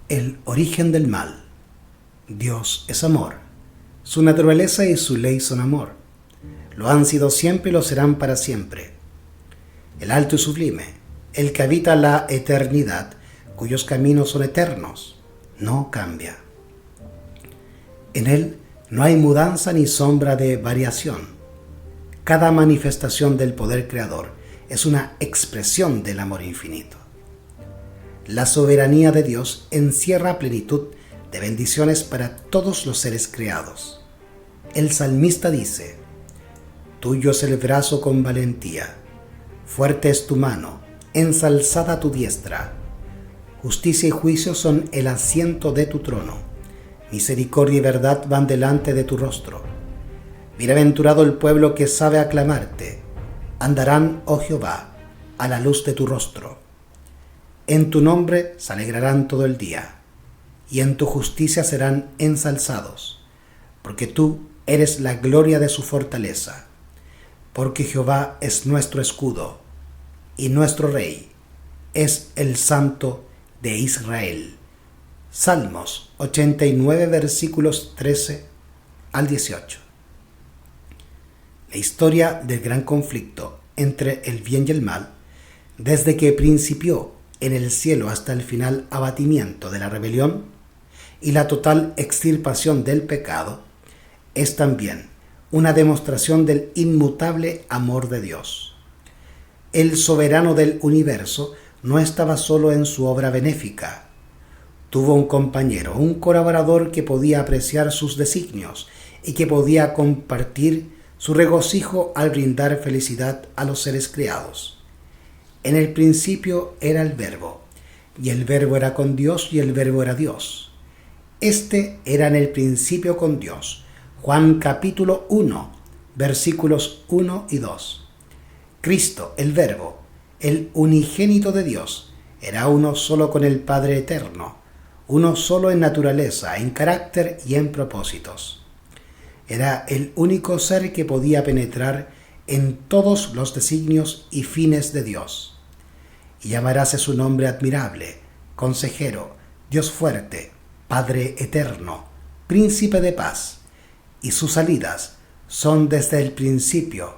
El origen del mal. Dios es amor. Su naturaleza y su ley son amor. Lo han sido siempre y lo serán para siempre. El alto y sublime, el que habita la eternidad, cuyos caminos son eternos, no cambia. En él no hay mudanza ni sombra de variación. Cada manifestación del poder creador es una expresión del amor infinito. La soberanía de Dios encierra plenitud de bendiciones para todos los seres creados. El salmista dice: tuyo es el brazo con valentía, fuerte es tu mano, ensalzada tu diestra. Justicia y juicio son el asiento de tu trono. Misericordia y verdad van delante de tu rostro. Bienaventurado el pueblo que sabe aclamarte. Andarán, oh Jehová, a la luz de tu rostro. En tu nombre se alegrarán todo el día, y en tu justicia serán ensalzados, porque tú eres la gloria de su fortaleza. Porque Jehová es nuestro escudo, y nuestro Rey es el Santo de Israel. Salmos 89, versículos 13 al 18. La historia del gran conflicto entre el bien y el mal, desde que principió en el cielo hasta el final abatimiento de la rebelión y la total extirpación del pecado, es también una demostración del inmutable amor de Dios. El soberano del universo no estaba solo en su obra benéfica. Tuvo un compañero, un colaborador que podía apreciar sus designios y que podía compartir su regocijo al brindar felicidad a los seres creados. En el principio era el Verbo, y el Verbo era con Dios, y el Verbo era Dios. Este era en el principio con Dios. Juan capítulo 1, versículos 1 y 2. Cristo, el Verbo, el unigénito de Dios, era uno solo con el Padre eterno, uno solo en naturaleza, en carácter y en propósitos. Era el único ser que podía penetrar en todos los designios y fines de Dios. Y llamándose su nombre admirable, consejero, Dios fuerte, Padre eterno, príncipe de paz. Y sus salidas son desde el principio,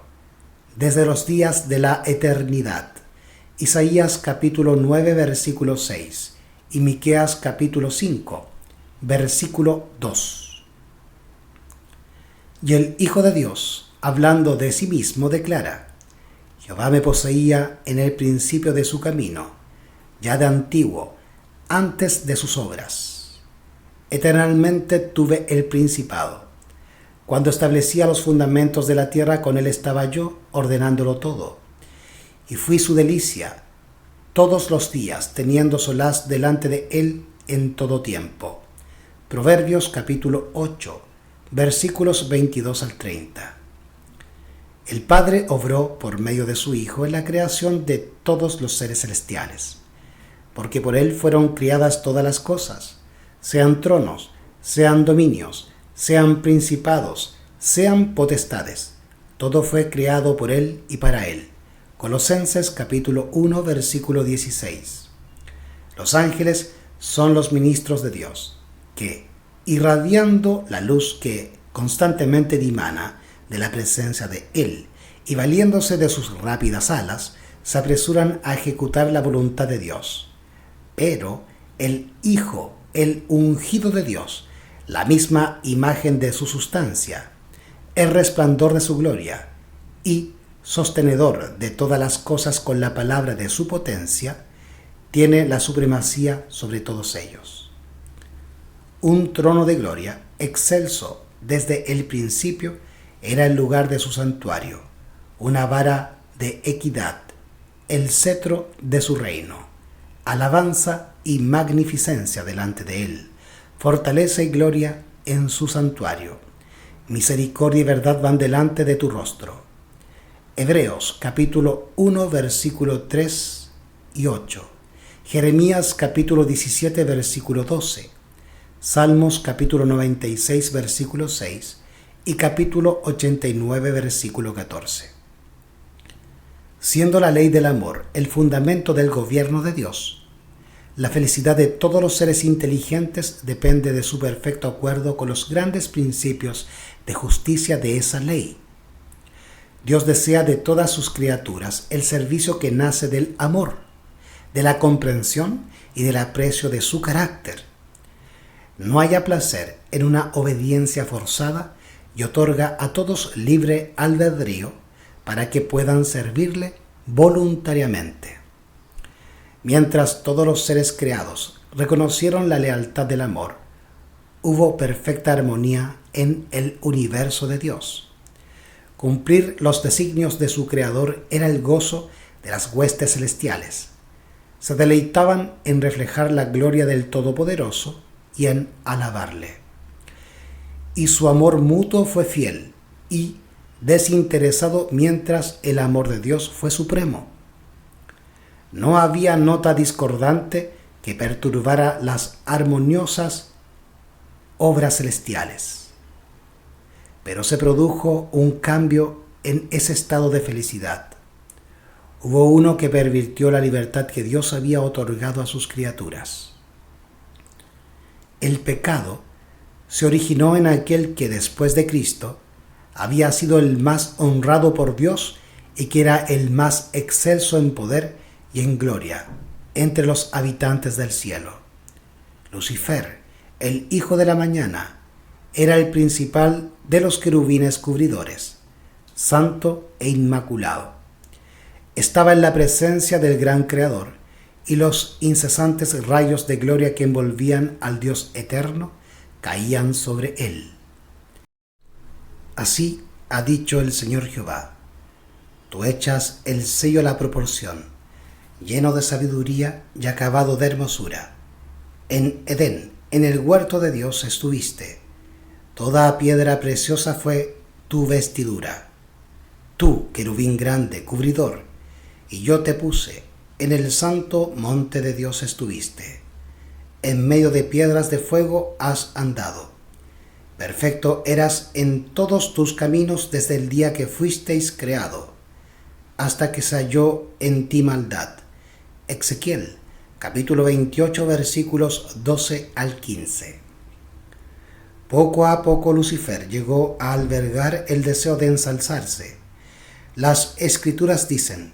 desde los días de la eternidad. Isaías capítulo 9, versículo 6 y Miqueas capítulo 5, versículo 2. Y el Hijo de Dios, hablando de sí mismo, declara: Jehová me poseía en el principio de su camino, ya de antiguo, antes de sus obras. Eternamente tuve el principado. Cuando establecía los fundamentos de la tierra, con él estaba yo, ordenándolo todo. Y fui su delicia todos los días, teniendo solaz delante de él en todo tiempo. Proverbios capítulo 8, versículos 22 al 30. El Padre obró por medio de su Hijo en la creación de todos los seres celestiales, porque por él fueron criadas todas las cosas, sean tronos, sean dominios, sean principados, sean potestades. Todo fue creado por él y para él. Colosenses capítulo 1, versículo 16. Los ángeles son los ministros de Dios, que, irradiando la luz que constantemente dimana de la presencia de él y valiéndose de sus rápidas alas, se apresuran a ejecutar la voluntad de Dios. Pero el Hijo, el ungido de Dios, la misma imagen de su sustancia, el resplandor de su gloria y sostenedor de todas las cosas con la palabra de su potencia, tiene la supremacía sobre todos ellos. Un trono de gloria, excelso desde el principio, era el lugar de su santuario, una vara de equidad, el cetro de su reino, alabanza y magnificencia delante de él, fortaleza y gloria en su santuario. Misericordia y verdad van delante de tu rostro. Hebreos capítulo 1, versículo 3 y 8. Jeremías capítulo 17, versículo 12. Salmos capítulo 96, versículo 6 y capítulo 89, versículo 14. Siendo la ley del amor el fundamento del gobierno de Dios, La felicidad de todos los seres inteligentes depende de su perfecto acuerdo con los grandes principios de justicia de esa ley. Dios desea de todas sus criaturas el servicio que nace del amor, de la comprensión y del aprecio de su carácter. No haya placer en una obediencia forzada y otorga a todos libre albedrío para que puedan servirle voluntariamente. Mientras todos los seres creados reconocieron la lealtad del amor, hubo perfecta armonía en el universo de Dios. Cumplir los designios de su Creador era el gozo de las huestes celestiales. Se deleitaban en reflejar la gloria del Todopoderoso y en alabarle. Y su amor mutuo fue fiel y desinteresado, mientras el amor de Dios fue supremo. No había nota discordante que perturbara las armoniosas obras celestiales. Pero se produjo un cambio en ese estado de felicidad. Hubo uno que pervirtió la libertad que Dios había otorgado a sus criaturas. El pecado se originó en aquel que después de Cristo había sido el más honrado por Dios y que era el más excelso en poder y en gloria entre los habitantes del cielo. Lucifer, el hijo de la mañana, era el principal de los querubines cubridores, santo e inmaculado. Estaba en la presencia del gran Creador, y los incesantes rayos de gloria que envolvían al Dios eterno caían sobre él. Así ha dicho el Señor Jehová: tú echas el sello a la proporción, lleno de sabiduría y acabado de hermosura. En Edén, en el huerto de Dios estuviste. Toda piedra preciosa fue tu vestidura. Tú, querubín grande, cubridor, y yo te puse, en el santo monte de Dios estuviste. En medio de piedras de fuego has andado. Perfecto eras en todos tus caminos desde el día que fuisteis creado, hasta que se halló en ti maldad. Ezequiel, capítulo 28, versículos 12 al 15. Poco a poco Lucifer llegó a albergar el deseo de ensalzarse. Las Escrituras dicen: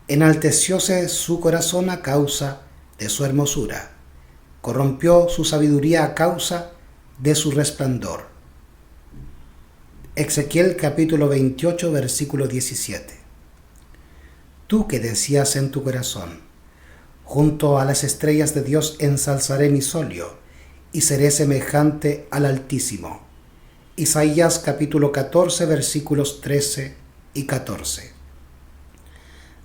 enaltecióse su corazón a causa de su hermosura, corrompió su sabiduría a causa de su resplandor. Ezequiel capítulo 28, versículo 17. Tú que decías en tu corazón: junto a las estrellas de Dios ensalzaré mi solio, y seré semejante al Altísimo. Isaías capítulo 14, versículos 13 y 14.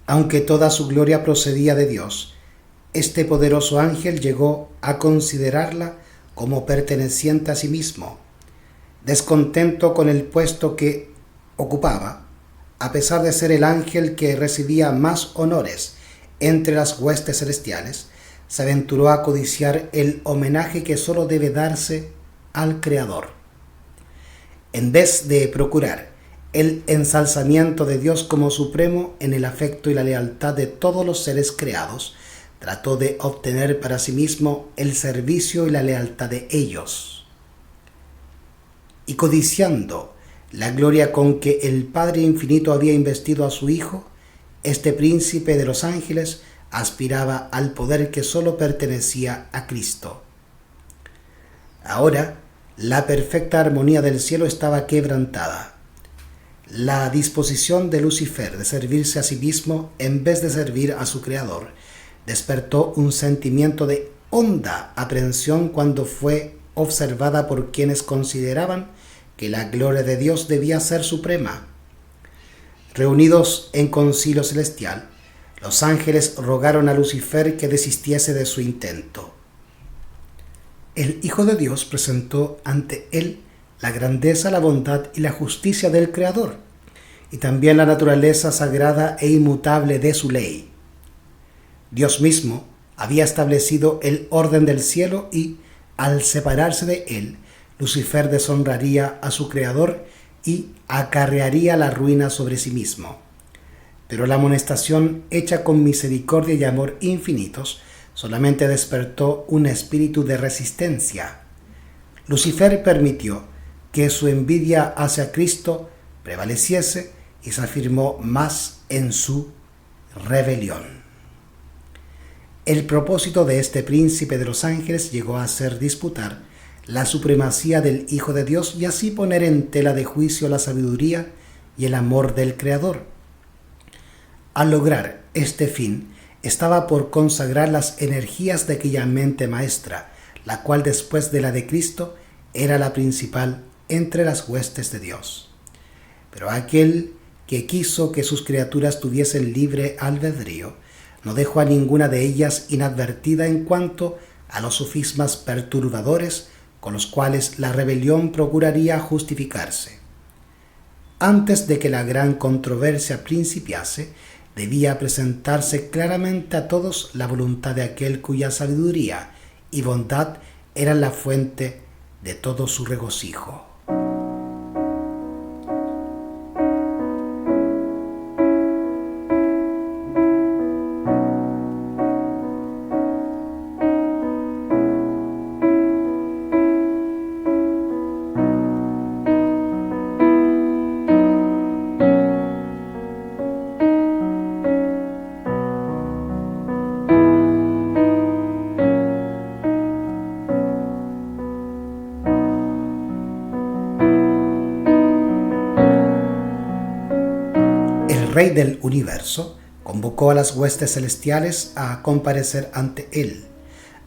Aunque toda su gloria procedía de Dios, este poderoso ángel llegó a considerarla como perteneciente a sí mismo. Descontento con el puesto que ocupaba, a pesar de ser el ángel que recibía más honores entre las huestes celestiales, se aventuró a codiciar el homenaje que solo debe darse al Creador. En vez de procurar el ensalzamiento de Dios como supremo en el afecto y la lealtad de todos los seres creados, trató de obtener para sí mismo el servicio y la lealtad de ellos. Y codiciando la gloria con que el Padre Infinito había investido a su Hijo, este príncipe de los ángeles aspiraba al poder que solo pertenecía a Cristo. Ahora, la perfecta armonía del cielo estaba quebrantada. La disposición de Lucifer de servirse a sí mismo en vez de servir a su Creador despertó un sentimiento de honda aprensión cuando fue observada por quienes consideraban que la gloria de Dios debía ser suprema. Reunidos en concilio celestial, los ángeles rogaron a Lucifer que desistiese de su intento. El Hijo de Dios presentó ante él la grandeza, la bondad y la justicia del Creador, y también la naturaleza sagrada e inmutable de su ley. Dios mismo había establecido el orden del cielo y, al separarse de él, Lucifer deshonraría a su Creador y acarrearía la ruina sobre sí mismo. Pero la amonestación hecha con misericordia y amor infinitos solamente despertó un espíritu de resistencia. Lucifer permitió que su envidia hacia Cristo prevaleciese y se afirmó más en su rebelión. El propósito de este príncipe de los ángeles llegó a ser disputar la supremacía del Hijo de Dios y así poner en tela de juicio la sabiduría y el amor del Creador. Al lograr este fin, estaba por consagrar las energías de aquella mente maestra, la cual después de la de Cristo era la principal entre las huestes de Dios. Pero aquel que quiso que sus criaturas tuviesen libre albedrío, no dejó a ninguna de ellas inadvertida en cuanto a los sofismas perturbadores con los cuales la rebelión procuraría justificarse. Antes de que la gran controversia principiase, debía presentarse claramente a todos la voluntad de aquel cuya sabiduría y bondad eran la fuente de todo su regocijo. El Rey del Universo convocó a las huestes celestiales a comparecer ante él,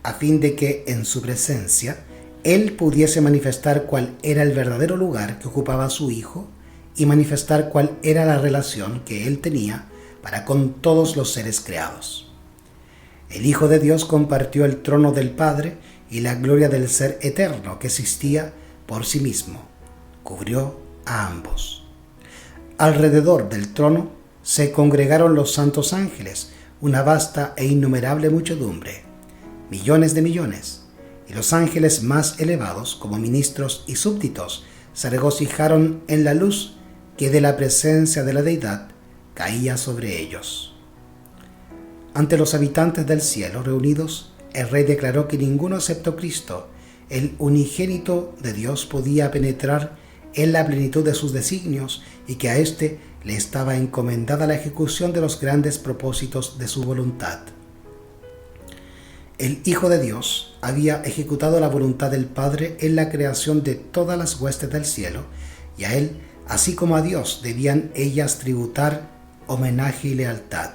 a fin de que en su presencia él pudiese manifestar cuál era el verdadero lugar que ocupaba su Hijo y manifestar cuál era la relación que él tenía para con todos los seres creados. El Hijo de Dios compartió el trono del Padre y la gloria del Ser eterno que existía por sí mismo. Cubrió a ambos. Alrededor del trono se congregaron los santos ángeles, una vasta e innumerable muchedumbre, millones de millones, y los ángeles más elevados, como ministros y súbditos, se regocijaron en la luz que de la presencia de la Deidad caía sobre ellos. Ante los habitantes del cielo reunidos, el Rey declaró que ninguno excepto Cristo, el unigénito de Dios, podía penetrar en la plenitud de sus designios y que a éste le estaba encomendada la ejecución de los grandes propósitos de su voluntad. El Hijo de Dios había ejecutado la voluntad del Padre en la creación de todas las huestes del cielo, y a él, así como a Dios, debían ellas tributar homenaje y lealtad.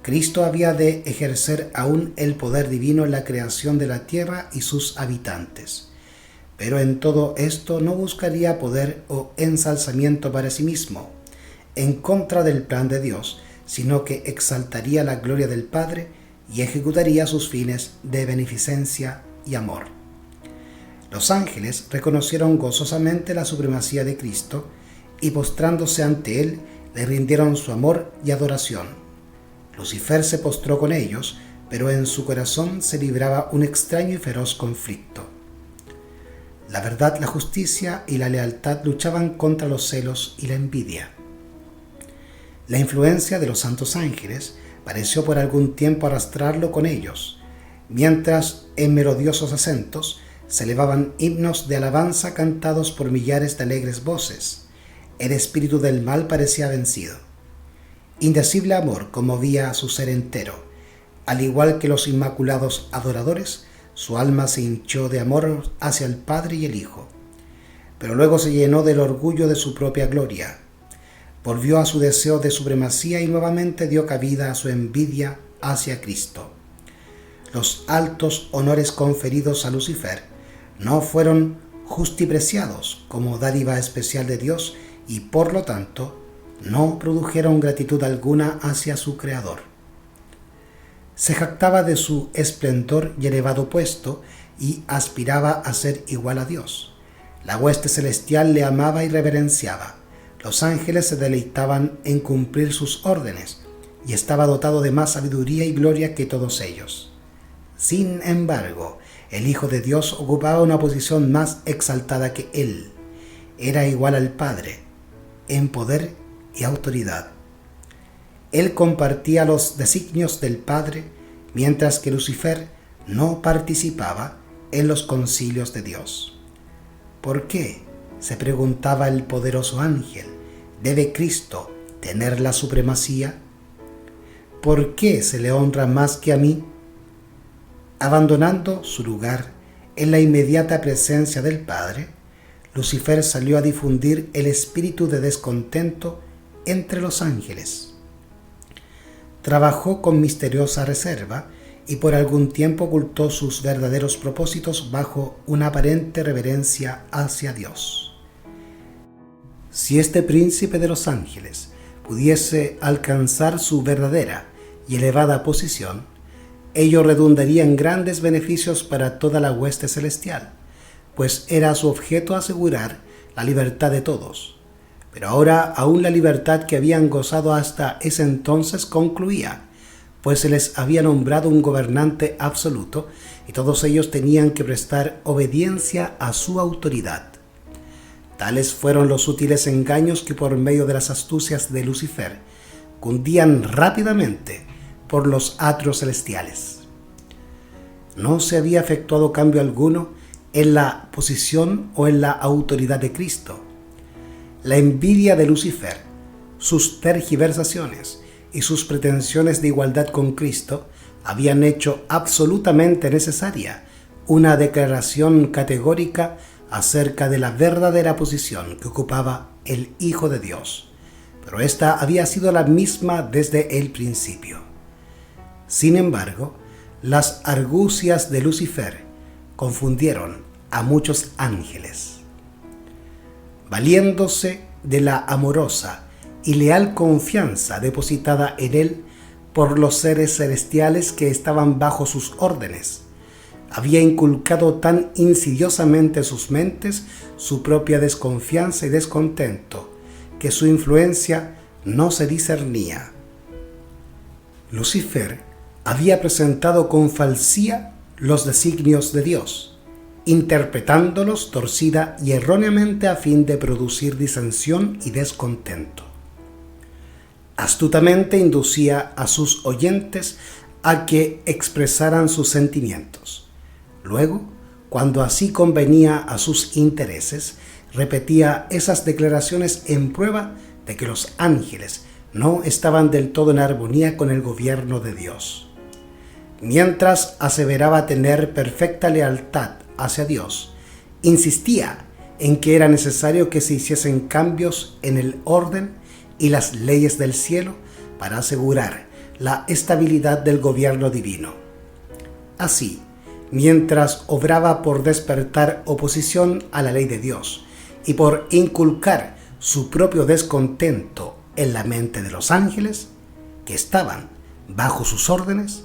Cristo había de ejercer aún el poder divino en la creación de la tierra y sus habitantes, pero en todo esto no buscaría poder o ensalzamiento para sí mismo, en contra del plan de Dios, sino que exaltaría la gloria del Padre y ejecutaría sus fines de beneficencia y amor. Los ángeles reconocieron gozosamente la supremacía de Cristo y postrándose ante él le rindieron su amor y adoración. Lucifer se postró con ellos, pero en su corazón se libraba un extraño y feroz conflicto. La verdad, la justicia y la lealtad luchaban contra los celos y la envidia. La influencia de los santos ángeles pareció por algún tiempo arrastrarlo con ellos, mientras en melodiosos acentos se elevaban himnos de alabanza cantados por millares de alegres voces. El espíritu del mal parecía vencido. Indecible amor conmovía a su ser entero. Al igual que los inmaculados adoradores, su alma se hinchó de amor hacia el Padre y el Hijo. Pero luego se llenó del orgullo de su propia gloria. Volvió a su deseo de supremacía y nuevamente dio cabida a su envidia hacia Cristo. Los altos honores conferidos a Lucifer no fueron justipreciados como dádiva especial de Dios y por lo tanto no produjeron gratitud alguna hacia su Creador. Se jactaba de su esplendor y elevado puesto y aspiraba a ser igual a Dios. La hueste celestial le amaba y reverenciaba. Los ángeles se deleitaban en cumplir sus órdenes y estaba dotado de más sabiduría y gloria que todos ellos. Sin embargo, el Hijo de Dios ocupaba una posición más exaltada que él. Era igual al Padre en poder y autoridad. Él compartía los designios del Padre, mientras que Lucifer no participaba en los concilios de Dios. ¿Por qué?, se preguntaba el poderoso ángel, ¿debe Cristo tener la supremacía? ¿Por qué se le honra más que a mí? Abandonando su lugar en la inmediata presencia del Padre, Lucifer salió a difundir el espíritu de descontento entre los ángeles. Trabajó con misteriosa reserva y por algún tiempo ocultó sus verdaderos propósitos bajo una aparente reverencia hacia Dios. Si este príncipe de los ángeles pudiese alcanzar su verdadera y elevada posición, ello redundaría en grandes beneficios para toda la hueste celestial, pues era su objeto asegurar la libertad de todos. Pero ahora aún la libertad que habían gozado hasta ese entonces concluía, pues se les había nombrado un gobernante absoluto y todos ellos tenían que prestar obediencia a su autoridad. Tales fueron los sutiles engaños que por medio de las astucias de Lucifer cundían rápidamente por los atrios celestiales. No se había efectuado cambio alguno en la posición o en la autoridad de Cristo. La envidia de Lucifer, sus tergiversaciones y sus pretensiones de igualdad con Cristo habían hecho absolutamente necesaria una declaración categórica acerca de la verdadera posición que ocupaba el Hijo de Dios, pero esta había sido la misma desde el principio. Sin embargo, las argucias de Lucifer confundieron a muchos ángeles. Valiéndose de la amorosa y leal confianza depositada en él por los seres celestiales que estaban bajo sus órdenes, había inculcado tan insidiosamente en sus mentes su propia desconfianza y descontento, que su influencia no se discernía. Lucifer había presentado con falsía los designios de Dios, interpretándolos torcida y erróneamente a fin de producir disensión y descontento. Astutamente inducía a sus oyentes a que expresaran sus sentimientos. Luego, cuando así convenía a sus intereses, repetía esas declaraciones en prueba de que los ángeles no estaban del todo en armonía con el gobierno de Dios. Mientras aseveraba tener perfecta lealtad hacia Dios, insistía en que era necesario que se hiciesen cambios en el orden y las leyes del cielo para asegurar la estabilidad del gobierno divino. Así, mientras obraba por despertar oposición a la ley de Dios y por inculcar su propio descontento en la mente de los ángeles, que estaban bajo sus órdenes,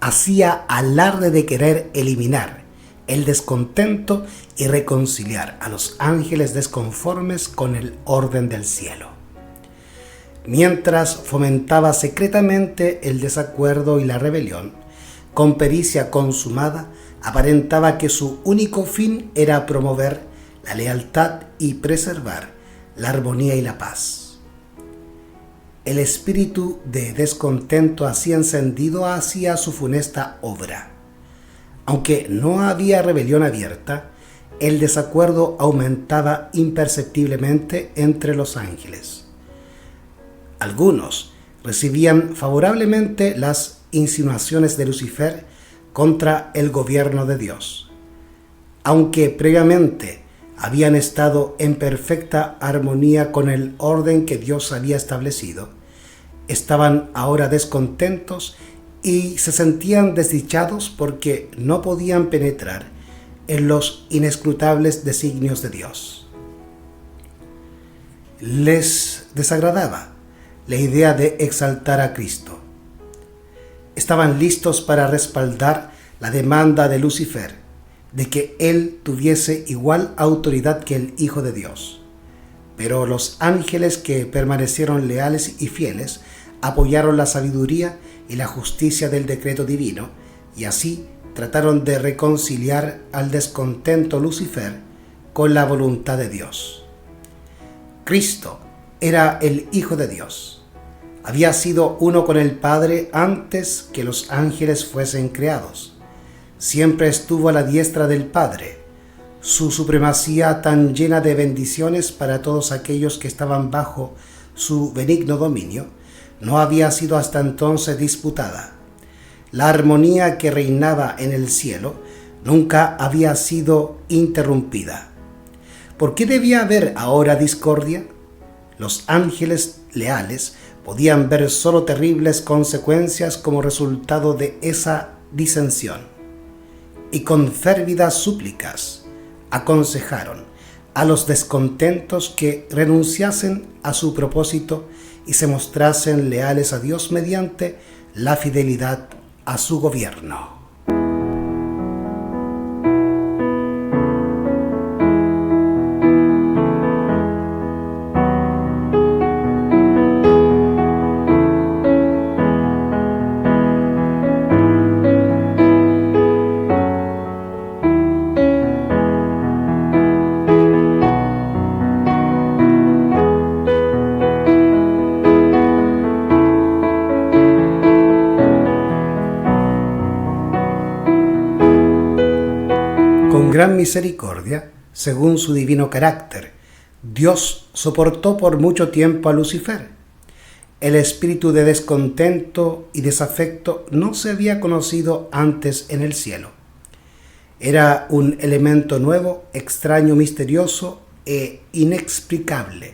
hacía alarde de querer eliminar el descontento y reconciliar a los ángeles desconformes con el orden del cielo. Mientras fomentaba secretamente el desacuerdo y la rebelión, con pericia consumada, aparentaba que su único fin era promover la lealtad y preservar la armonía y la paz. El espíritu de descontento así encendido hacía su funesta obra. Aunque no había rebelión abierta, el desacuerdo aumentaba imperceptiblemente entre los ángeles. Algunos recibían favorablemente las insinuaciones de Lucifer contra el gobierno de Dios. Aunque previamente habían estado en perfecta armonía con el orden que Dios había establecido, estaban ahora descontentos y se sentían desdichados porque no podían penetrar en los inescrutables designios de Dios. Les desagradaba la idea de exaltar a Cristo. Estaban listos para respaldar la demanda de Lucifer de que él tuviese igual autoridad que el Hijo de Dios. Pero los ángeles, que permanecieron leales y fieles, apoyaron la sabiduría y la justicia del decreto divino, y así trataron de reconciliar al descontento Lucifer con la voluntad de Dios. Cristo era el Hijo de Dios. Había sido uno con el Padre antes que los ángeles fuesen creados. Siempre estuvo a la diestra del Padre. Su supremacía, tan llena de bendiciones para todos aquellos que estaban bajo su benigno dominio, no había sido hasta entonces disputada. La armonía que reinaba en el cielo nunca había sido interrumpida. ¿Por qué debía haber ahora discordia? Los ángeles leales podían ver solo terribles consecuencias como resultado de esa disensión, y con férvidas súplicas aconsejaron a los descontentos que renunciasen a su propósito y se mostrasen leales a Dios mediante la fidelidad a su gobierno. Con gran misericordia, según su divino carácter, Dios soportó por mucho tiempo a Lucifer. El espíritu de descontento y desafecto no se había conocido antes en el cielo. Era un elemento nuevo, extraño, misterioso e inexplicable.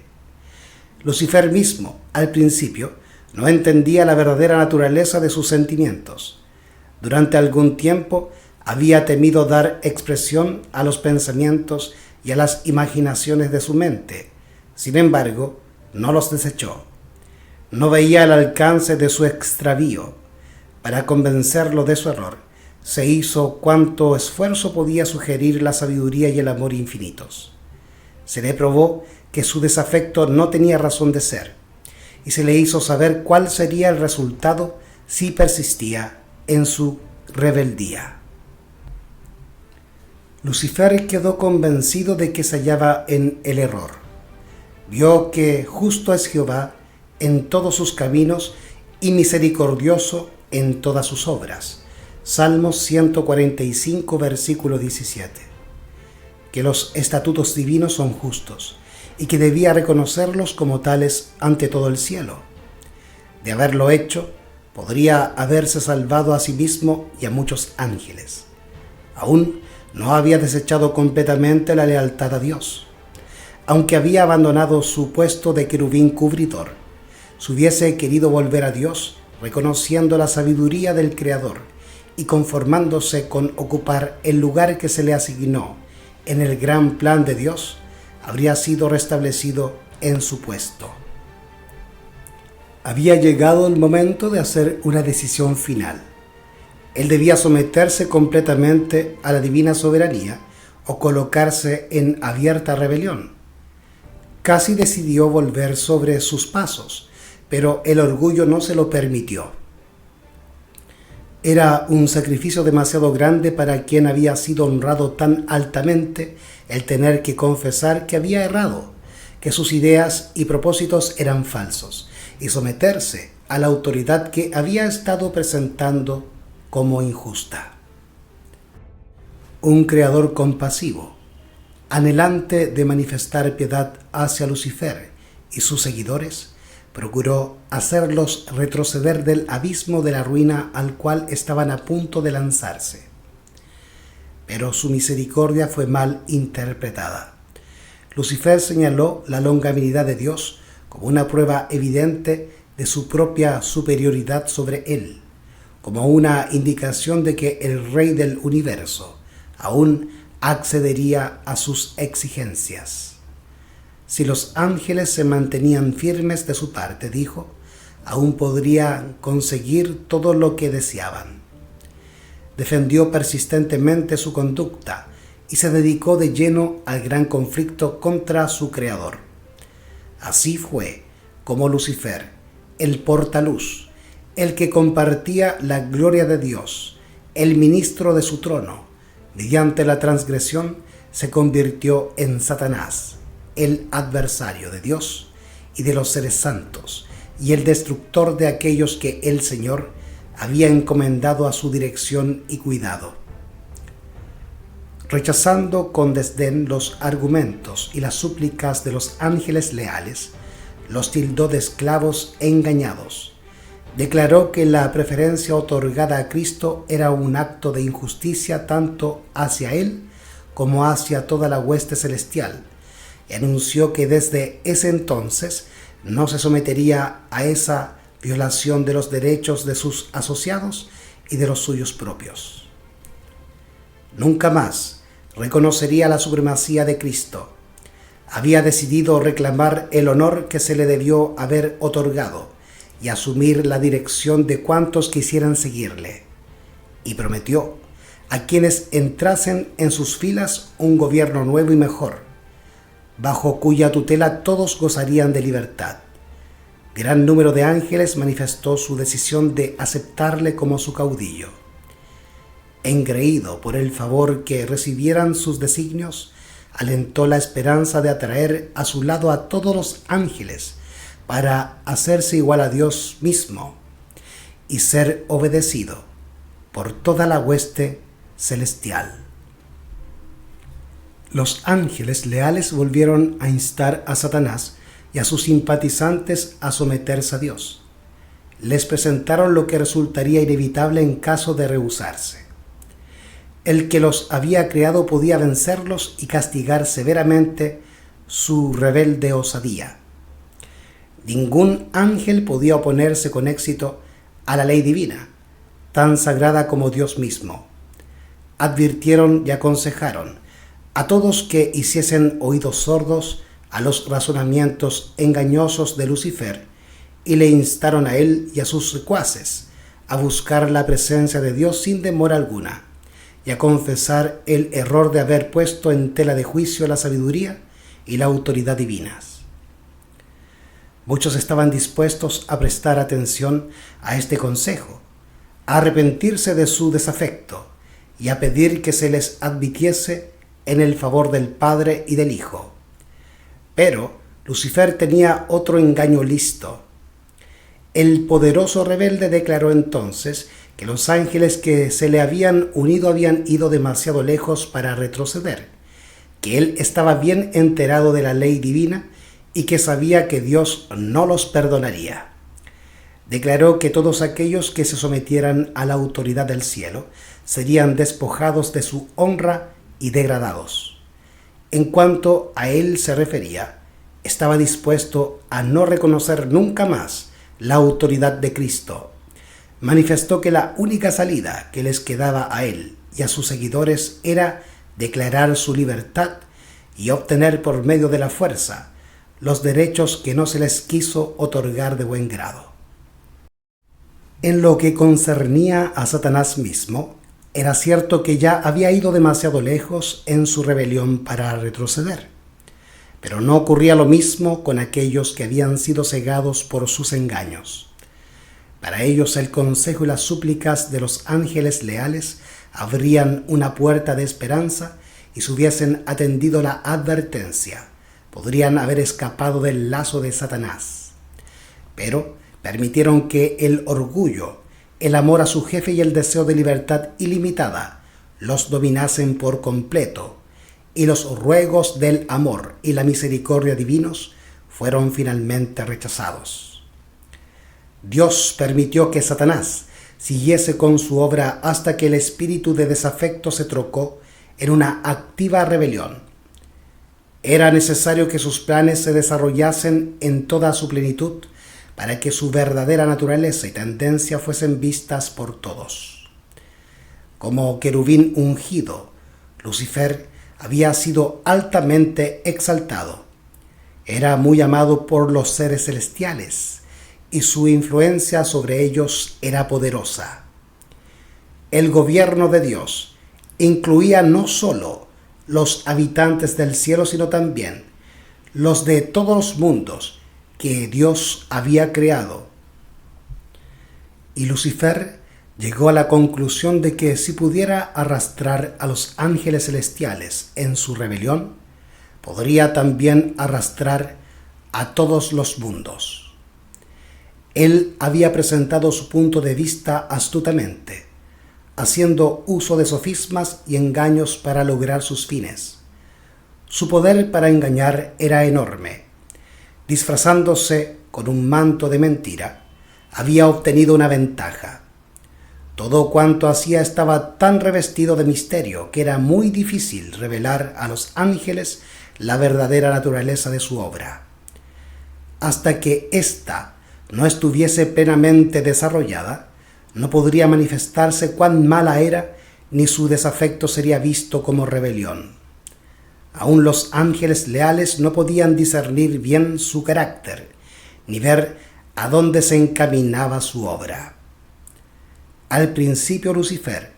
Lucifer mismo, al principio, no entendía la verdadera naturaleza de sus sentimientos. Durante algún tiempo había temido dar expresión a los pensamientos y a las imaginaciones de su mente. Sin embargo, no los desechó. No veía el alcance de su extravío. Para convencerlo de su error, se hizo cuanto esfuerzo podía sugerir la sabiduría y el amor infinitos. Se le probó que su desafecto no tenía razón de ser, y se le hizo saber cuál sería el resultado si persistía en su rebeldía. Lucifer quedó convencido de que se hallaba en el error. Vio que justo es Jehová en todos sus caminos y misericordioso en todas sus obras. Salmos 145, versículo 17. Que los estatutos divinos son justos y que debía reconocerlos como tales ante todo el cielo. De haberlo hecho, podría haberse salvado a sí mismo y a muchos ángeles. Aún no había desechado completamente la lealtad a Dios. Aunque había abandonado su puesto de querubín cubridor, si hubiese querido volver a Dios, reconociendo la sabiduría del Creador y conformándose con ocupar el lugar que se le asignó en el gran plan de Dios, habría sido restablecido en su puesto. Había llegado el momento de hacer una decisión final. Él debía someterse completamente a la divina soberanía o colocarse en abierta rebelión. Casi decidió volver sobre sus pasos, pero el orgullo no se lo permitió. Era un sacrificio demasiado grande para quien había sido honrado tan altamente el tener que confesar que había errado, que sus ideas y propósitos eran falsos, y someterse a la autoridad que había estado presentando como injusta. Un creador compasivo, anhelante de manifestar piedad hacia Lucifer y sus seguidores, procuró hacerlos retroceder del abismo de la ruina al cual estaban a punto de lanzarse. Pero su misericordia fue mal interpretada. Lucifer señaló la longanimidad de Dios como una prueba evidente de su propia superioridad sobre él, como una indicación de que el Rey del universo aún accedería a sus exigencias. Si los ángeles se mantenían firmes de su parte, dijo, aún podrían conseguir todo lo que deseaban. Defendió persistentemente su conducta y se dedicó de lleno al gran conflicto contra su Creador. Así fue como Lucifer, el portaluz, el que compartía la gloria de Dios, el ministro de su trono, mediante la transgresión se convirtió en Satanás, el adversario de Dios y de los seres santos, y el destructor de aquellos que el Señor había encomendado a su dirección y cuidado. Rechazando con desdén los argumentos y las súplicas de los ángeles leales, los tildó de esclavos engañados. Declaró que la preferencia otorgada a Cristo era un acto de injusticia tanto hacia él como hacia toda la hueste celestial, y anunció que desde ese entonces no se sometería a esa violación de los derechos de sus asociados y de los suyos propios. Nunca más reconocería la supremacía de Cristo. Había decidido reclamar el honor que se le debió haber otorgado y asumir la dirección de cuantos quisieran seguirle. Y prometió a quienes entrasen en sus filas un gobierno nuevo y mejor, bajo cuya tutela todos gozarían de libertad. Gran número de ángeles manifestó su decisión de aceptarle como su caudillo. Engreído por el favor que recibieran sus designios, alentó la esperanza de atraer a su lado a todos los ángeles para hacerse igual a Dios mismo y ser obedecido por toda la hueste celestial. Los ángeles leales volvieron a instar a Satanás y a sus simpatizantes a someterse a Dios. Les presentaron lo que resultaría inevitable en caso de rehusarse. El que los había creado podía vencerlos y castigar severamente su rebelde osadía. Ningún ángel podía oponerse con éxito a la ley divina, tan sagrada como Dios mismo. Advirtieron y aconsejaron a todos que hiciesen oídos sordos a los razonamientos engañosos de Lucifer y le instaron a él y a sus secuaces a buscar la presencia de Dios sin demora alguna y a confesar el error de haber puesto en tela de juicio la sabiduría y la autoridad divinas. Muchos estaban dispuestos a prestar atención a este consejo, a arrepentirse de su desafecto y a pedir que se les advirtiese en el favor del Padre y del Hijo. Pero Lucifer tenía otro engaño listo. El poderoso rebelde declaró entonces que los ángeles que se le habían unido habían ido demasiado lejos para retroceder, que él estaba bien enterado de la ley divina y que sabía que Dios no los perdonaría. Declaró que todos aquellos que se sometieran a la autoridad del cielo serían despojados de su honra y degradados. En cuanto a él se refería, estaba dispuesto a no reconocer nunca más la autoridad de Cristo. Manifestó que la única salida que les quedaba a él y a sus seguidores era declarar su libertad y obtener por medio de la fuerza los derechos que no se les quiso otorgar de buen grado. En lo que concernía a Satanás mismo, era cierto que ya había ido demasiado lejos en su rebelión para retroceder, pero no ocurría lo mismo con aquellos que habían sido cegados por sus engaños. Para ellos el consejo y las súplicas de los ángeles leales abrían una puerta de esperanza y si hubiesen atendido la advertencia, podrían haber escapado del lazo de Satanás. Pero permitieron que el orgullo, el amor a su jefe y el deseo de libertad ilimitada los dominasen por completo, y los ruegos del amor y la misericordia divinos fueron finalmente rechazados. Dios permitió que Satanás siguiese con su obra hasta que el espíritu de desafecto se trocó en una activa rebelión. Era necesario que sus planes se desarrollasen en toda su plenitud para que su verdadera naturaleza y tendencia fuesen vistas por todos. Como querubín ungido, Lucifer había sido altamente exaltado. Era muy amado por los seres celestiales y su influencia sobre ellos era poderosa. El gobierno de Dios incluía no solo los habitantes del cielo, sino también los de todos los mundos que Dios había creado. Y Lucifer llegó a la conclusión de que si pudiera arrastrar a los ángeles celestiales en su rebelión, podría también arrastrar a todos los mundos. Él había presentado su punto de vista astutamente, haciendo uso de sofismas y engaños para lograr sus fines. Su poder para engañar era enorme. Disfrazándose con un manto de mentira, había obtenido una ventaja. Todo cuanto hacía estaba tan revestido de misterio que era muy difícil revelar a los ángeles la verdadera naturaleza de su obra. Hasta que ésta no estuviese plenamente desarrollada, no podría manifestarse cuán mala era, ni su desafecto sería visto como rebelión. Aún los ángeles leales no podían discernir bien su carácter, ni ver a dónde se encaminaba su obra. Al principio Lucifer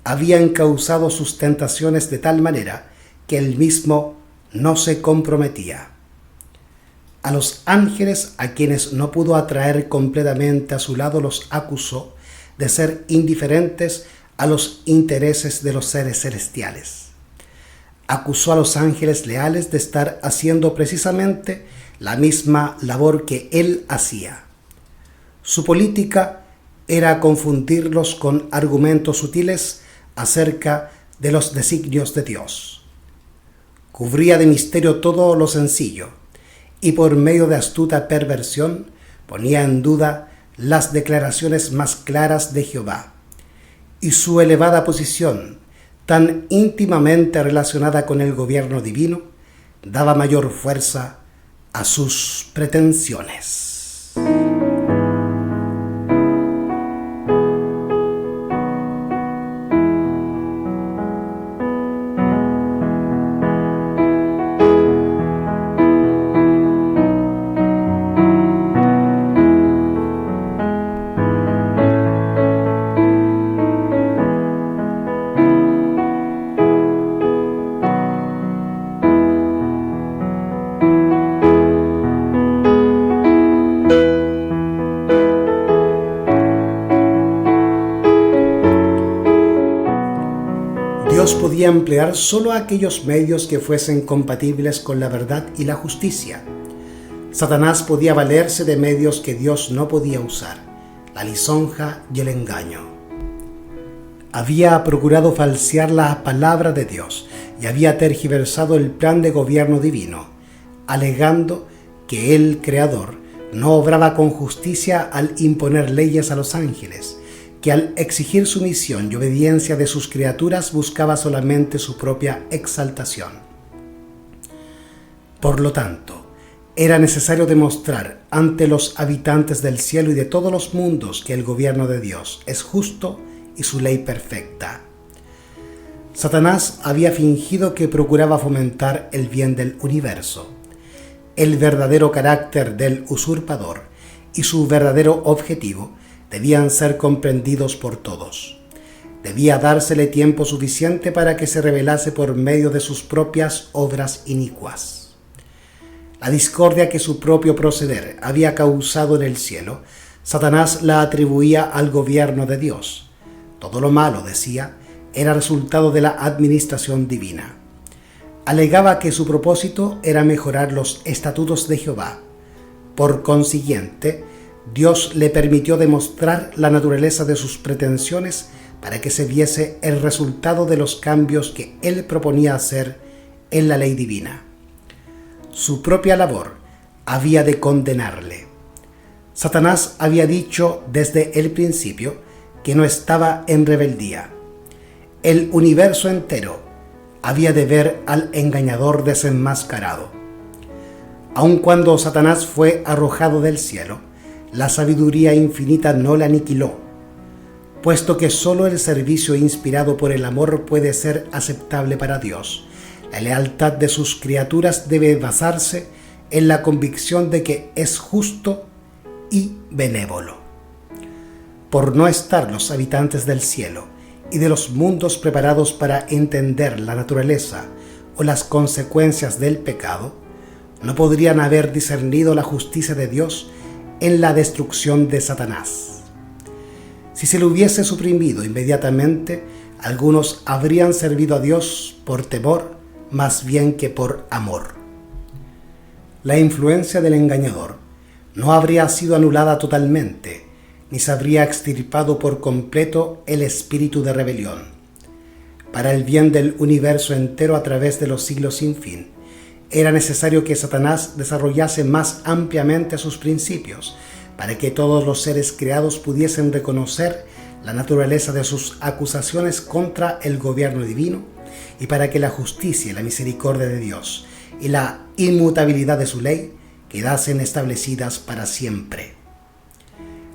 había encauzado sus tentaciones de tal manera que él mismo no se comprometía. A los ángeles, a quienes no pudo atraer completamente a su lado, los acusó de ser indiferentes a los intereses de los seres celestiales. Acusó a los ángeles leales de estar haciendo precisamente la misma labor que él hacía. Su política era confundirlos con argumentos sutiles acerca de los designios de Dios. Cubría de misterio todo lo sencillo y por medio de astuta perversión ponía en duda las declaraciones más claras de Jehová, y su elevada posición, tan íntimamente relacionada con el gobierno divino, daba mayor fuerza a sus pretensiones. Dios podía emplear solo aquellos medios que fuesen compatibles con la verdad y la justicia. Satanás podía valerse de medios que Dios no podía usar, la lisonja y el engaño. Había procurado falsear la palabra de Dios y había tergiversado el plan de gobierno divino, alegando que el Creador no obraba con justicia al imponer leyes a los ángeles, que al exigir sumisión y obediencia de sus criaturas buscaba solamente su propia exaltación. Por lo tanto, era necesario demostrar ante los habitantes del cielo y de todos los mundos que el gobierno de Dios es justo y su ley perfecta. Satanás había fingido que procuraba fomentar el bien del universo. El verdadero carácter del usurpador y su verdadero objetivo debían ser comprendidos por todos. Debía dársele tiempo suficiente para que se revelase por medio de sus propias obras inicuas. La discordia que su propio proceder había causado en el cielo, Satanás la atribuía al gobierno de Dios. Todo lo malo, decía, era resultado de la administración divina. Alegaba que su propósito era mejorar los estatutos de Jehová. Por consiguiente, Dios le permitió demostrar la naturaleza de sus pretensiones para que se viese el resultado de los cambios que él proponía hacer en la ley divina. Su propia labor había de condenarle. Satanás había dicho desde el principio que no estaba en rebeldía. El universo entero había de ver al engañador desenmascarado. Aun cuando Satanás fue arrojado del cielo, la sabiduría infinita no la aniquiló, puesto que solo el servicio inspirado por el amor puede ser aceptable para Dios. La lealtad de sus criaturas debe basarse en la convicción de que es justo y benévolo. Por no estar los habitantes del cielo y de los mundos preparados para entender la naturaleza o las consecuencias del pecado, no podrían haber discernido la justicia de Dios en la destrucción de Satanás. Si se le hubiese suprimido inmediatamente, algunos habrían servido a Dios por temor más bien que por amor. La influencia del engañador no habría sido anulada totalmente, ni se habría extirpado por completo el espíritu de rebelión. Para el bien del universo entero a través de los siglos sin fin, era necesario que Satanás desarrollase más ampliamente sus principios, para que todos los seres creados pudiesen reconocer la naturaleza de sus acusaciones contra el gobierno divino, y para que la justicia y la misericordia de Dios y la inmutabilidad de su ley quedasen establecidas para siempre.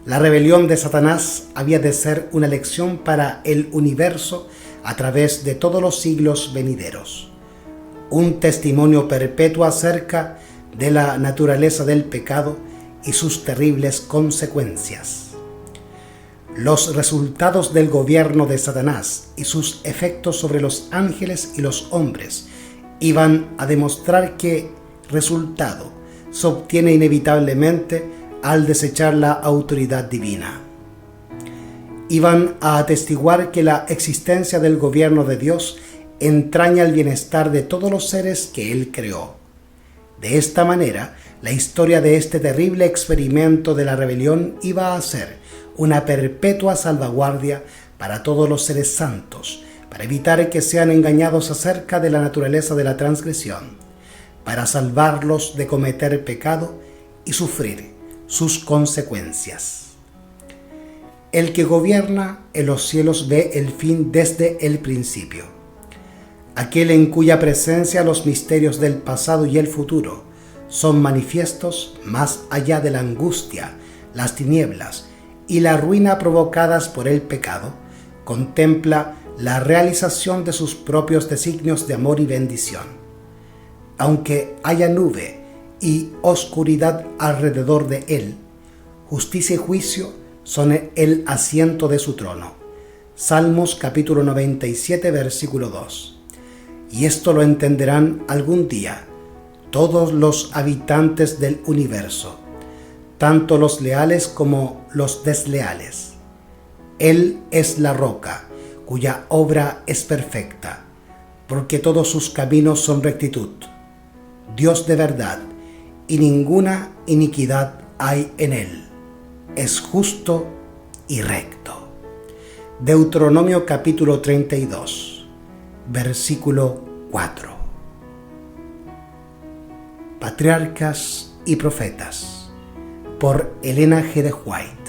La rebelión de Satanás había de ser una lección para el universo a través de todos los siglos venideros, un testimonio perpetuo acerca de la naturaleza del pecado y sus terribles consecuencias. Los resultados del gobierno de Satanás y sus efectos sobre los ángeles y los hombres iban a demostrar qué resultado se obtiene inevitablemente al desechar la autoridad divina. Iban a atestiguar que la existencia del gobierno de Dios entraña el bienestar de todos los seres que Él creó. De esta manera, la historia de este terrible experimento de la rebelión iba a ser una perpetua salvaguardia para todos los seres santos, para evitar que sean engañados acerca de la naturaleza de la transgresión, para salvarlos de cometer pecado y sufrir sus consecuencias. El que gobierna en los cielos ve el fin desde el principio. Aquel en cuya presencia los misterios del pasado y el futuro son manifiestos más allá de la angustia, las tinieblas y la ruina provocadas por el pecado, contempla la realización de sus propios designios de amor y bendición. Aunque haya nube y oscuridad alrededor de él, justicia y juicio son el asiento de su trono. Salmos capítulo 97, versículo 2. Y esto lo entenderán algún día todos los habitantes del universo, tanto los leales como los desleales. Él es la roca, cuya obra es perfecta, porque todos sus caminos son rectitud. Dios de verdad, y ninguna iniquidad hay en él. Es justo y recto. Deuteronomio capítulo 32, versículo 4. Patriarcas y Profetas, por Elena G. de White.